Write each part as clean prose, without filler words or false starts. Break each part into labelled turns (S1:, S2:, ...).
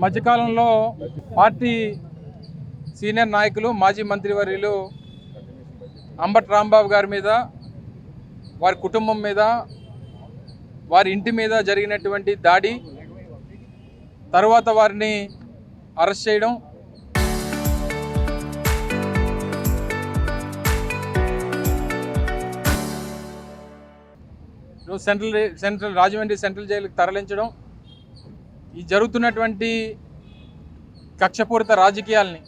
S1: మధ్యకాలంలో party senior నాయకులు మాజీ మంత్రివర్యులు అంబటి రాంబాబు గారి మీద, వారి కుటుంబం మీద, వారి ఇంటి మీద జరిగినటువంటి దాడి, తర్వాత వారిని అరెస్ట్ చేయడం, సెంట్రల్ రాజమండ్రి సెంట్రల్ జైలుకి తరలించడం, ఈ జరుగుతున్నటువంటి కక్షపూరిత రాజకీయాల్ని,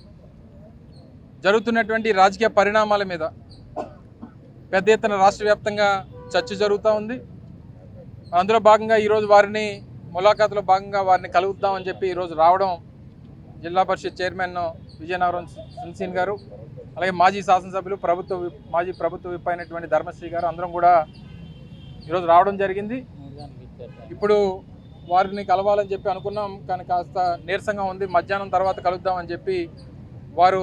S1: జరుగుతున్నటువంటి రాజకీయ పరిణామాల మీద పెద్ద ఎత్తున రాష్ట్ర వ్యాప్తంగా చర్చ జరుగుతూ ఉంది. అందులో భాగంగా ఈరోజు వారిని ములాఖాతులో భాగంగా వారిని కలుగుద్దామని చెప్పి ఈరోజు రావడం జిల్లా పరిషత్ చైర్మన్ విజయనగరం సున్సీన్ గారు, అలాగే మాజీ శాసనసభ్యులు మాజీ ప్రభుత్వ విప్ అయినటువంటి ధర్మశ్రీ గారు అందరం కూడా ఈరోజు రావడం జరిగింది. ఇప్పుడు వారిని కలవాలని చెప్పి అనుకున్నాం, కానీ కాస్త నీరసంగా ఉంది. మధ్యాహ్నం తర్వాత కలుద్దామని చెప్పి వారు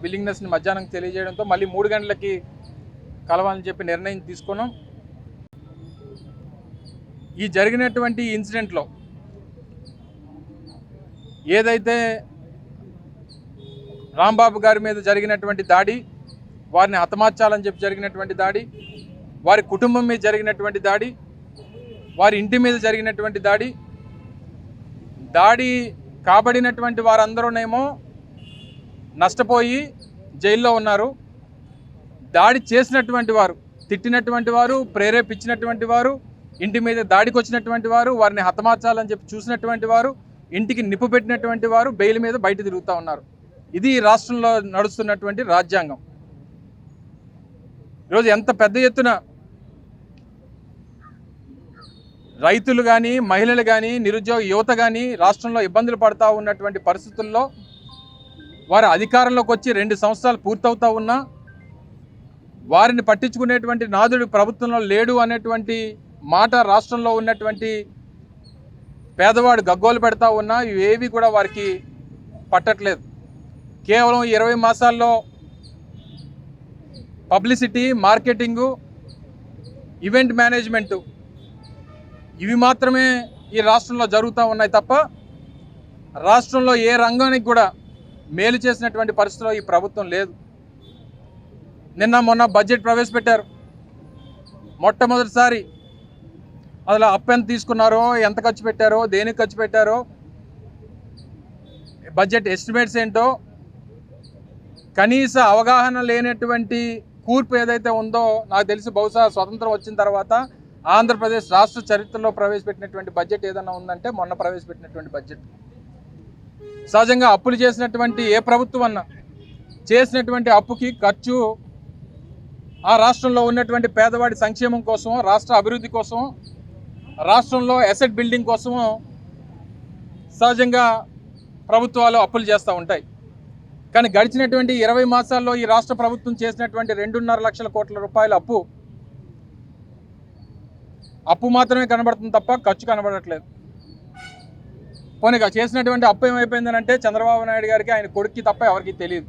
S1: విల్లింగ్నెస్ని మధ్యాహ్నం తెలియజేయడంతో మళ్ళీ 3 గంటలకి కలవాలని చెప్పి నిర్ణయం తీసుకున్నాం. ఈ జరిగినటువంటి ఇన్సిడెంట్లో ఏదైతే రాంబాబు గారి మీద జరిగినటువంటి దాడి, వారిని హతమార్చాలని చెప్పి జరిగినటువంటి దాడి, వారి కుటుంబం మీద జరిగినటువంటి దాడి, వారి ఇంటి మీద జరిగినటువంటి దాడి కాబడినటువంటి వారందరూనేమో నష్టపోయి జైల్లో ఉన్నారు. దాడి చేసినటువంటి వారు, తిట్టినటువంటి వారు, ప్రేరేపించినటువంటి వారు, ఇంటి మీద దాడికి వచ్చినటువంటి వారు, వారిని హతమార్చాలని చెప్పి చూసినటువంటి వారు, ఇంటికి నిప్పు పెట్టినటువంటి వారు బెయిల్ మీద బయట తిరుగుతూ ఉన్నారు. ఇది రాష్ట్రంలో నడుస్తున్నటువంటి రాజ్యాంగం. ఈరోజు ఎంత పెద్ద ఎత్తున రైతులు కానీ, మహిళలు కానీ, నిరుద్యోగ యువత కానీ రాష్ట్రంలో ఇబ్బందులు పడుతూ ఉన్నటువంటి పరిస్థితుల్లో వారు అధికారంలోకి వచ్చి 2 సంవత్సరాలు పూర్తవుతూ ఉన్నా వారిని పట్టించుకునేటువంటి నాదుడు ప్రభుత్వంలో లేడు అనేటువంటి మాట రాష్ట్రంలో ఉన్నటువంటి పేదవాడు గగ్గోలు పెడతా ఉన్నా ఇవేవి కూడా వారికి పట్టట్లేదు. కేవలం 20 మాసాల్లో పబ్లిసిటీ, మార్కెటింగు, ఈవెంట్ మేనేజ్మెంటు ఇవి మాత్రమే ఈ రాష్ట్రంలో జరుగుతూ ఉన్నాయి తప్ప రాష్ట్రంలో ఏ రంగానికి కూడా మేలు చేసినటువంటి పరిస్థితిలో ఈ ప్రభుత్వం లేదు. మొన్న బడ్జెట్ ప్రవేశపెట్టారు. మొట్టమొదటిసారి అసలు అప్పు ఎంత తీసుకున్నారో, ఎంత ఖర్చు పెట్టారో, దేనికి ఖర్చు పెట్టారో, బడ్జెట్ ఎస్టిమేట్స్ ఏంటో కనీస అవగాహన లేనటువంటి కూర్పు ఏదైతే ఉందో నాకు తెలిసి బహుశా స్వతంత్రం వచ్చిన తర్వాత ఆంధ్రప్రదేశ్ రాష్ట్ర చరిత్రలో ప్రవేశపెట్టినటువంటి బడ్జెట్ ఏదైనా ఉందంటే మొన్న ప్రవేశపెట్టినటువంటి బడ్జెట్. సహజంగా అప్పులు చేసినటువంటి ఏ ప్రభుత్వం అన్నా చేసినటువంటి అప్పుకి ఖర్చు ఆ రాష్ట్రంలో ఉన్నటువంటి పేదవాడి సంక్షేమం కోసం, రాష్ట్ర అభివృద్ధి కోసం, రాష్ట్రంలో అసెట్ బిల్డింగ్ కోసము సహజంగా ప్రభుత్వాలు అప్పులు చేస్తూ ఉంటాయి. కానీ గడిచినటువంటి 20 మాసాల్లో ఈ రాష్ట్ర ప్రభుత్వం చేసినటువంటి 2.5 లక్షల కోట్ల రూపాయల అప్పు మాత్రమే కనబడుతుంది తప్ప ఖర్చు కనబడట్లేదు. పోనీగా చేసినటువంటి అప్పు ఏమైపోయిందని అంటే చంద్రబాబు నాయుడు గారికి, ఆయన కొడుక్కి తప్ప ఎవరికి తెలియదు.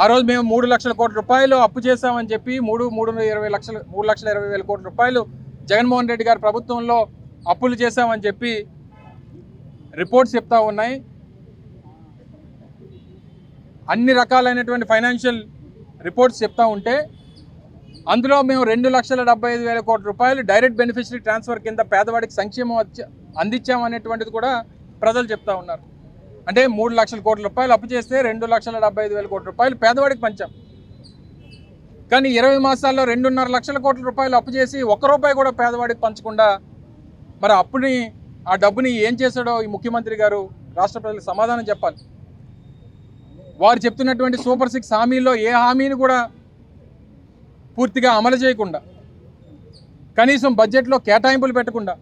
S1: ఆ రోజు మేము 3 లక్షల కోట్ల రూపాయలు అప్పు చేశామని చెప్పి 3,20,000 కోట్ల రూపాయలు జగన్మోహన్ రెడ్డి గారి ప్రభుత్వంలో అప్పులు చేశామని చెప్పి రిపోర్ట్స్ చెప్తా ఉన్నాయి. అన్ని రకాలైనటువంటి ఫైనాన్షియల్ రిపోర్ట్స్ చెప్తా ఉంటే అందులో మేము 2,75,000 కోట్ల రూపాయలు డైరెక్ట్ బెనిఫిషరీ ట్రాన్స్ఫర్ కింద పేదవాడికి సంక్షేమం అందించామనేటువంటిది కూడా ప్రజలు చెప్తా ఉన్నారు. అంటే 3 లక్షల కోట్ల రూపాయలు అప్పు చేస్తే 2,75,000 కోట్ల రూపాయలు పేదవాడికి పంచాం. కానీ 20 మాసాల్లో 2.5 లక్షల కోట్ల రూపాయలు అప్పు చేసి 1 రూపాయి కూడా పేదవాడికి పంచకుండా మరి ఆ డబ్బుని ఏం చేశాడో ఈ ముఖ్యమంత్రి గారు రాష్ట్ర ప్రజలకు సమాధానం చెప్పాలి. వారు చెప్తున్నటువంటి సూపర్ 6 హామీల్లో ఏ హామీని కూడా పూర్తిగా అమలు చేయకుండా, కనీసం బడ్జెట్లో కేటాయింపులు పెట్టకుండా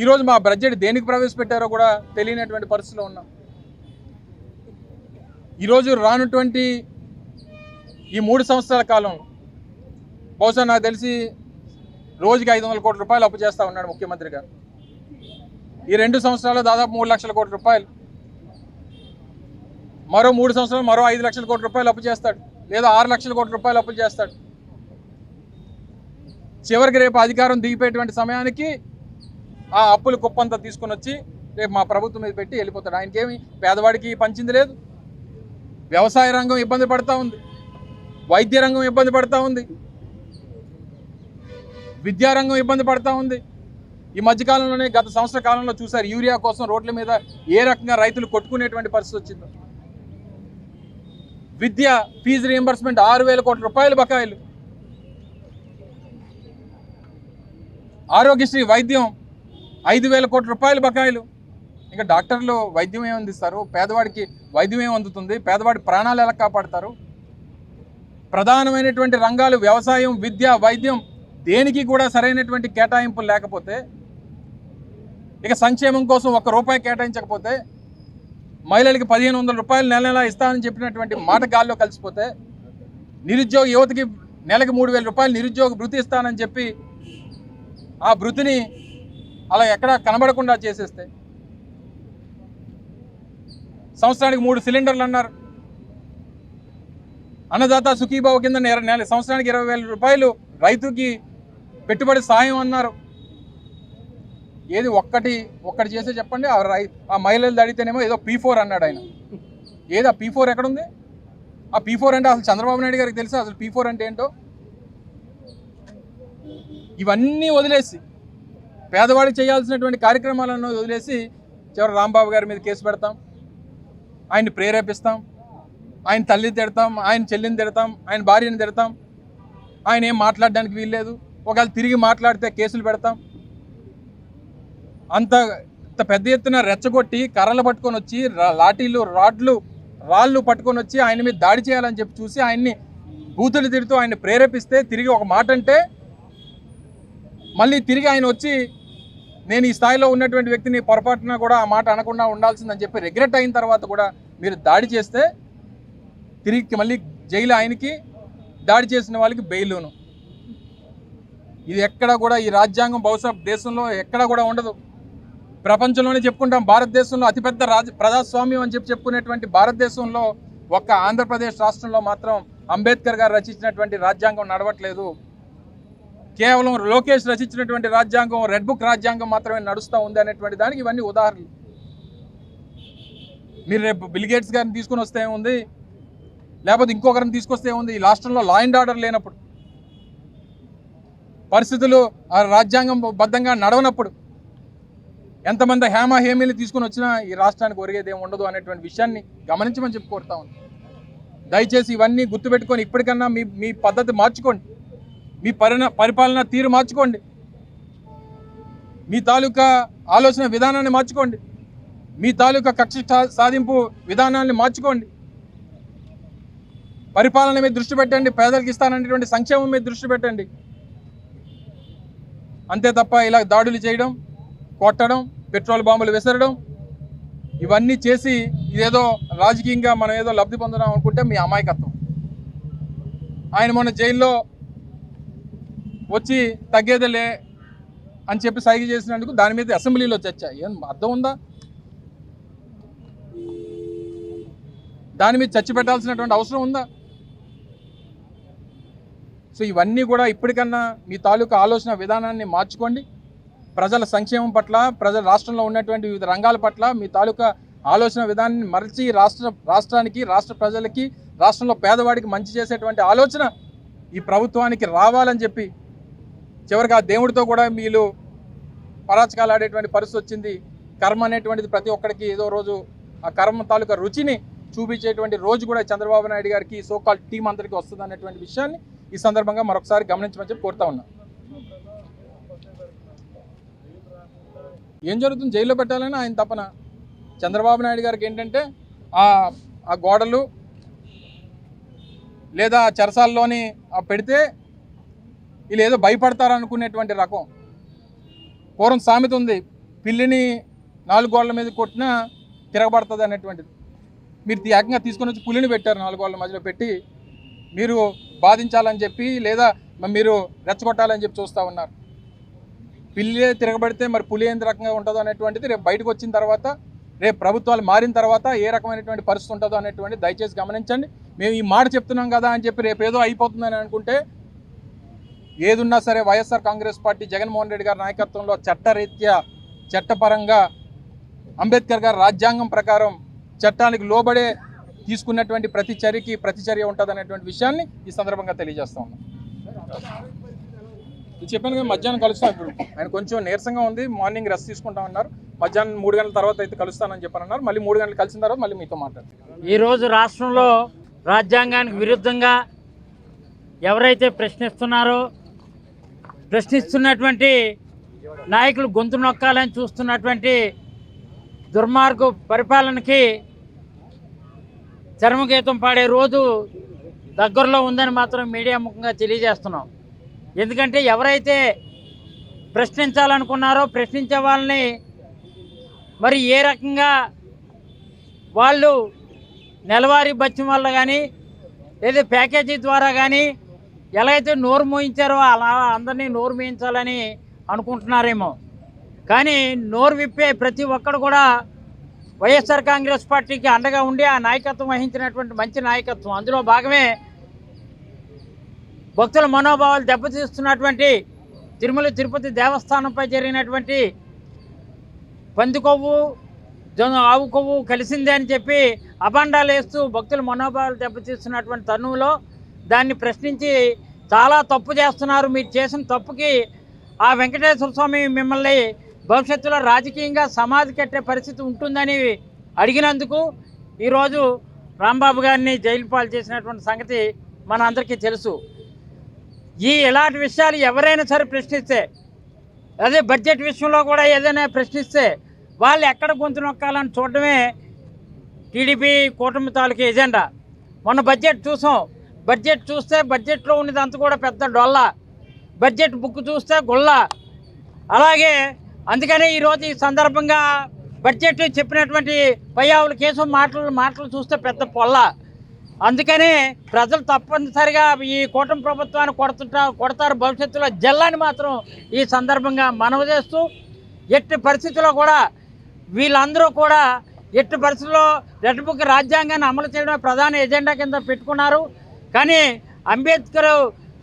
S1: ఈరోజు మా బడ్జెట్ దేనికి ప్రవేశపెట్టారో కూడా తెలియనటువంటి పరిస్థితిలో ఉన్నాం. ఈరోజు రానటువంటి ఈ 3 సంవత్సరాల కాలంలో బహుశా నాకు తెలిసి రోజుకి 500 కోట్ల రూపాయలు అప్పు చేస్తూ ఉన్నాడు ముఖ్యమంత్రి గారు. ఈ 2 సంవత్సరాల్లో దాదాపు 3 లక్షల కోట్ల రూపాయలు, మరో 3 సంవత్సరాలు మరో 5 లక్షల కోట్ల రూపాయలు అప్పు చేస్తాడు, లేదా 6 లక్షల కోట్ల రూపాయలు అప్పులు చేస్తాడు. చివరికి రేపు అధికారం దిగిపోయేటువంటి సమయానికి ఆ అప్పులు కుప్పంతా తీసుకొని వచ్చి రేపు మా ప్రభుత్వం మీద పెట్టి వెళ్ళిపోతాడు. ఆయనకేమి పేదవాడికి పంచింది లేదు. వ్యవసాయ రంగం ఇబ్బంది పడుతూ ఉంది, వైద్య రంగం ఇబ్బంది పడుతూ ఉంది, విద్యారంగం ఇబ్బంది పడుతూ ఉంది. ఈ మధ్యకాలంలోనే గత సంవత్సర కాలంలో చూశారు యూరియా కోసం రోడ్ల మీద ఏ రకంగా రైతులు కొట్టుకునేటువంటి పరిస్థితి వచ్చిందో. విద్య ఫీజు రీయింబర్స్మెంట్ 6,000 కోట్ల రూపాయలు బకాయిలు. ఆరోగ్యశ్రీ వైద్యం 5,000 కోట్ల రూపాయలు బకాయిలు. ఇంకా డాక్టర్లు వైద్యం ఏమి అందిస్తారు? పేదవాడికి వైద్యం ఏమి అందుతుంది? పేదవాడి ప్రాణాలు ఎలా కాపాడతారు? ప్రధానమైనటువంటి రంగాలు వ్యవసాయం, విద్య, వైద్యం దేనికి కూడా సరైనటువంటి కేటాయింపులు లేకపోతే, ఇక సంక్షేమం కోసం ₹1 కేటాయించకపోతే, మహిళలకి 1,500 రూపాయలు నెల నెలా ఇస్తానని చెప్పినటువంటి మాట గాల్లో కలిసిపోతే, నిరుద్యోగ యువతకి నెలకి 3,000 రూపాయలు నిరుద్యోగ భృతి ఇస్తానని చెప్పి ఆ భృతిని అలా ఎక్కడా కనబడకుండా చేసేస్తే, సంవత్సరానికి 3 సిలిండర్లు అన్నారు. అన్నదాత సుఖీభావ కింద నెల సంవత్సరానికి 20,000 రూపాయలు రైతుకి పెట్టుబడి సాయం అన్నారు. ఏది ఒక్కటి చేస్తే చెప్పండి. ఆ మహిళలు అడిగితేనేమో ఏదో P4 అన్నాడు ఆయన. ఏది ఆ P4 ఎక్కడుంది? ఆ P4 అంటే అసలు చంద్రబాబు నాయుడు గారికి తెలుసా అసలు P4 అంటే ఏంటో? ఇవన్నీ వదిలేసి, పేదవాడికి చేయాల్సినటువంటి కార్యక్రమాలను వదిలేసి చివరి రాంబాబు గారి మీద కేసు పెడతాం, ఆయన్ని ప్రేరేపిస్తాం, ఆయన తల్లిని తిడతాం, ఆయన చెల్లిని తిడతాం, ఆయన భార్యని తిడతాం, ఆయన ఏం మాట్లాడడానికి వీల్లేదు, ఒకవేళ తిరిగి మాట్లాడితే కేసులు పెడతాం. అంత పెద్ద ఎత్తున రెచ్చగొట్టి కర్రలు పట్టుకొని వచ్చి లాఠీలు రాళ్ళు పట్టుకొని వచ్చి ఆయన మీద దాడి చేయాలని చెప్పి చూసి ఆయన్ని బూతులు తిడుతూ ఆయన్ని ప్రేరేపిస్తే, తిరిగి ఒక మాట అంటే మళ్ళీ తిరిగి ఆయన వచ్చి నేను ఈ స్థాయిలో ఉన్నటువంటి వ్యక్తిని పొరపాటున కూడా ఆ మాట అనకుండా ఉండాల్సిందని చెప్పి రిగ్రెట్ అయిన తర్వాత కూడా మీరు దాడి చేస్తే తిరిగి మళ్ళీ జైలు ఆయనకి, దాడి చేసిన వాళ్ళకి బెయిల్ను. ఇది ఎక్కడ కూడా ఈ రాజ్యాంగం బహుశా దేశంలో ఎక్కడ కూడా ఉండదు. ప్రపంచంలోనే చెప్పుకుంటాం, భారతదేశంలో అతిపెద్ద ప్రజాస్వామ్యం అని చెప్పుకునేటువంటి భారతదేశంలో ఒక్క ఆంధ్రప్రదేశ్ రాష్ట్రంలో మాత్రం అంబేద్కర్ గారు రచించినటువంటి రాజ్యాంగం నడవట్లేదు. కేవలం లోకేష్ రచించినటువంటి రాజ్యాంగం, రెడ్ బుక్ రాజ్యాంగం మాత్రమే నడుస్తూ ఉంది అనేటువంటి దానికి ఇవన్నీ ఉదాహరణలు. మీరు రేపు బిల్ గేట్స్ గారిని తీసుకుని వస్తే ఏముంది, లేకపోతే ఇంకొకరిని తీసుకొస్తే ఏముంది? ఈ రాష్ట్రంలో లా అండ్ ఆర్డర్ లేనప్పుడు, పరిస్థితులు ఆ రాజ్యాంగం బద్ధంగా నడవనప్పుడు ఎంతమంది హేమీలు తీసుకుని వచ్చినా ఈ రాష్ట్రానికి ఒరిగేది ఏమి ఉండదు అనేటువంటి విషయాన్ని గమనించమని చెప్పి కోరుతా ఉంది. దయచేసి ఇవన్నీ గుర్తుపెట్టుకొని ఇప్పటికన్నా మీ పద్ధతి మార్చుకోండి, మీ పరిపాలన తీరు మార్చుకోండి, మీ తాలూకా ఆలోచన విధానాన్ని మార్చుకోండి, మీ తాలూకా కక్ష సాధింపు విధానాన్ని మార్చుకోండి. పరిపాలన మీద దృష్టి పెట్టండి, పేదలకు ఇస్తాననేటువంటి సంక్షేమం మీద దృష్టి పెట్టండి. అంతే తప్ప ఇలా దాడులు చేయడం, కొట్టడం, పెట్రోల్ బాంబులు విసరడం, ఇవన్నీ చేసి ఇదేదో రాజకీయంగా మనం ఏదో లబ్ధి పొందడం అనుకుంటే మీ అమాయకత్వం. ఆయన మొన్న జైల్లో వచ్చి తగ్గేదిలే అని చెప్పి సైగ చేసినందుకు దాని మీద అసెంబ్లీలో చర్చ. ఏం అర్థం ఉందా? దాని మీద చర్చ పెట్టాల్సినటువంటి అవసరం ఉందా? సో ఇవన్నీ కూడా ఇప్పటికన్నా మీ తాలూకా ఆలోచన విధానాన్ని మార్చుకోండి. ప్రజల సంక్షేమం పట్ల, రాష్ట్రంలో ఉన్నటువంటి వివిధ రంగాల పట్ల మీ తాలూకా ఆలోచన విధానాన్ని మరచి రాష్ట్రానికి, రాష్ట్ర ప్రజలకి, రాష్ట్రంలో పేదవాడికి మంచి చేసేటువంటి ఆలోచన ఈ ప్రభుత్వానికి రావాలని చెప్పి, చివరికి ఆ దేవుడితో కూడా మీరు పరాచకాలు ఆడేటువంటి పరిస్థితి వచ్చింది. కర్మ అనేటువంటిది ప్రతి ఒక్కరికి ఏదో రోజు ఆ కర్మ తాలూకా రుచిని చూపించేటువంటి రోజు కూడా చంద్రబాబు నాయుడు గారికి, సోకాల్ టీం అందరికీ వస్తుంది అనేటువంటి విషయాన్ని ఈ సందర్భంగా మరొకసారి గమనించమని చెప్పి కోరుతా ఉన్నా. ఏం జరుగుతుంది? జైల్లో పెట్టాలని ఆయన తపన. చంద్రబాబు నాయుడు గారికి ఏంటంటే ఆ గోడలు లేదా చెరసాల్లోని పెడితే వీళ్ళు ఏదో భయపడతారనుకునేటువంటి రకం. పూర్వం సామెత ఉంది, పిల్లిని 4 గోడల మీద కొట్టినా తిరగబడుతుంది అనేటువంటిది. మీరు ఏకంగా తీసుకొని వచ్చి పులిని పెట్టారు 4 గోడల మధ్యలో పెట్టి, మీరు బాధించాలని చెప్పి లేదా మీరు రెచ్చగొట్టాలని చెప్పి చూస్తూ ఉన్నారు. పిల్లి తిరగబడితే మరి పులి ఎంత రకంగా ఉంటుందో అనేటువంటిది రేపు బయటకు వచ్చిన తర్వాత, రేపు ప్రభుత్వాలు మారిన తర్వాత ఏ రకమైనటువంటి పరిస్థితి ఉంటుందో అనేటువంటి దయచేసి గమనించండి. మేము ఈ మాట చెప్తున్నాం కదా అని చెప్పి రేపు ఏదో అయిపోతుందని అనుకుంటే ఏదున్నా సరే వైఎస్ఆర్ కాంగ్రెస్ పార్టీ జగన్మోహన్ రెడ్డి గారి నాయకత్వంలో చట్టరీత్యా చట్టపరంగా అంబేద్కర్ గారి రాజ్యాంగం ప్రకారం చట్టానికి లోబడే తీసుకున్నటువంటి ప్రతి చర్యకి ప్రతిచర్య ఉంటుందనేటువంటి విషయాన్ని ఈ సందర్భంగా తెలియజేస్తా ఉన్నాం. చెప్పాను కదా, మధ్యాహ్నం కలుస్తాం. ఇప్పుడు ఆయన కొంచెం నీరసంగా ఉంది, మార్నింగ్ రెస్ట్ తీసుకుంటామన్నారు. మధ్యాహ్నం 3 గంటల తర్వాత అయితే కలుస్తానని చెప్పారన్నారు. మళ్ళీ 3 గంటలు కలిసిన తర్వాత మళ్ళీ మీతో మాట్లాడతారు.
S2: ఈరోజు రాష్ట్రంలో రాజ్యాంగానికి విరుద్ధంగా ఎవరైతే ప్రశ్నిస్తున్నటువంటి నాయకులు గొంతు నొక్కాలని చూస్తున్నటువంటి దుర్మార్గ పరిపాలనకి చరమగీతం పాడే రోజు దగ్గరలో ఉందని మాత్రం మీడియా ముఖంగా తెలియజేస్తున్నాం. ఎందుకంటే ఎవరైతే ప్రశ్నించాలనుకున్నారో ప్రశ్నించే వాళ్ళని మరి ఏ రకంగా వాళ్ళు నెలవారీ బత్యం వల్ల కానీ లేదా ప్యాకేజీ ద్వారా కానీ ఎలా అయితే నోరు మోయించారో అలా అందరినీ నోరు మోయించాలని అనుకుంటున్నారేమో. కానీ నోరు విప్పే ప్రతి ఒక్కడు కూడా వైఎస్ఆర్ కాంగ్రెస్ పార్టీకి అండగా ఉండి ఆ నాయకత్వం వహించినటువంటి మంచి నాయకత్వం. అందులో భాగమే భక్తుల మనోభావాలు దెబ్బతీస్తున్నటువంటి తిరుమల తిరుపతి దేవస్థానంపై జరిగినటువంటి పంది కొవ్వు ఆవు కొవ్వు కలిసిందే అని చెప్పి అభండాలు వేస్తూ భక్తుల మనోభావాలు దెబ్బతీస్తున్నటువంటి తరుణంలో దాన్ని ప్రశ్నించి చాలా తప్పు చేస్తున్నారు, మీరు చేసిన తప్పుకి ఆ వెంకటేశ్వర స్వామి మిమ్మల్ని భవిష్యత్తులో రాజకీయంగా సమాధి కట్టే పరిస్థితి ఉంటుందని అడిగినందుకు ఈరోజు రాంబాబు గారిని జైలు పాలు చేసినటువంటి సంగతి మన అందరికీ తెలుసు. ఇలాంటి విషయాలు ఎవరైనా సరే ప్రశ్నిస్తే, అదే బడ్జెట్ విషయంలో కూడా ఏదైనా ప్రశ్నిస్తే వాళ్ళు ఎక్కడ గొంతు నొక్కాలని చూడడమే టీడీపీ కూటమి తాలూకు ఎజెండా. మొన్న బడ్జెట్ చూసాం. బడ్జెట్ చూస్తే బడ్జెట్లో ఉన్నది అంత కూడా పెద్ద డొల్ల, బడ్జెట్ బుక్ చూస్తే గుల్ల. అలాగే అందుకనే ఈరోజు ఈ సందర్భంగా బడ్జెట్ చెప్పినటువంటి పయ్యావుల కేసు మాటలు చూస్తే పెద్ద పొల్ల. అందుకనే ప్రజలు తప్పనిసరిగా ఈ కూటమి ప్రభుత్వాన్ని కొడతారు భవిష్యత్తులో జల్లాని మాత్రం ఈ సందర్భంగా మనవి చేస్తూ, ఎట్టి పరిస్థితుల్లో కూడా వీళ్ళందరూ కూడా ఎట్టి పరిస్థితుల్లో రెడ్ బుక్ రాజ్యాంగాన్ని అమలు చేయడమే ప్రధాన ఎజెండా కింద పెట్టుకున్నారు. కానీ అంబేద్కర్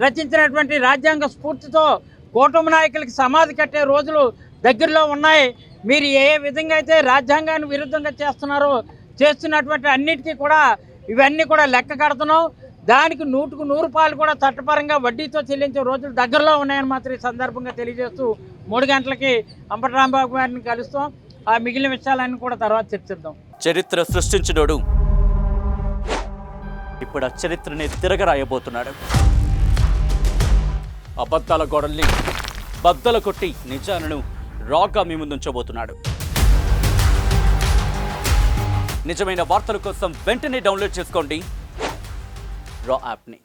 S2: రచించినటువంటి రాజ్యాంగ స్ఫూర్తితో కూటమి నాయకులకి సమాధి కట్టే రోజులు దగ్గరలో ఉన్నాయి. మీరు ఏ విధంగా అయితే రాజ్యాంగాన్ని విరుద్ధంగా చేస్తున్నటువంటి అన్నిటికీ కూడా ఇవన్నీ కూడా లెక్క కడుతున్నాం. దానికి 100కు 100 పాలు కూడా చట్టపరంగా వడ్డీతో చెల్లించే రోజులు దగ్గరలో ఉన్నాయని మాత్రం ఈ సందర్భంగా తెలియజేస్తూ 3 గంటలకి అంబటి రాంబాబు గారిని కలుస్తాం. ఆ మిగిలిన విషయాలన్నీ కూడా తర్వాత చర్చిద్దాం.
S3: చరిత్ర సృష్టించినోడు ఇప్పుడు ఆ చరిత్రని తిరగరాయబోతున్నాడు. అబద్ధాల గోడల్ని బద్దలు కొట్టి నిజాలను రాగా మీ ముందుంచబోతున్నాడు. నిజమైన వార్తల కోసం వెంటనే డౌన్లోడ్ చేసుకోండి రా యాప్ని.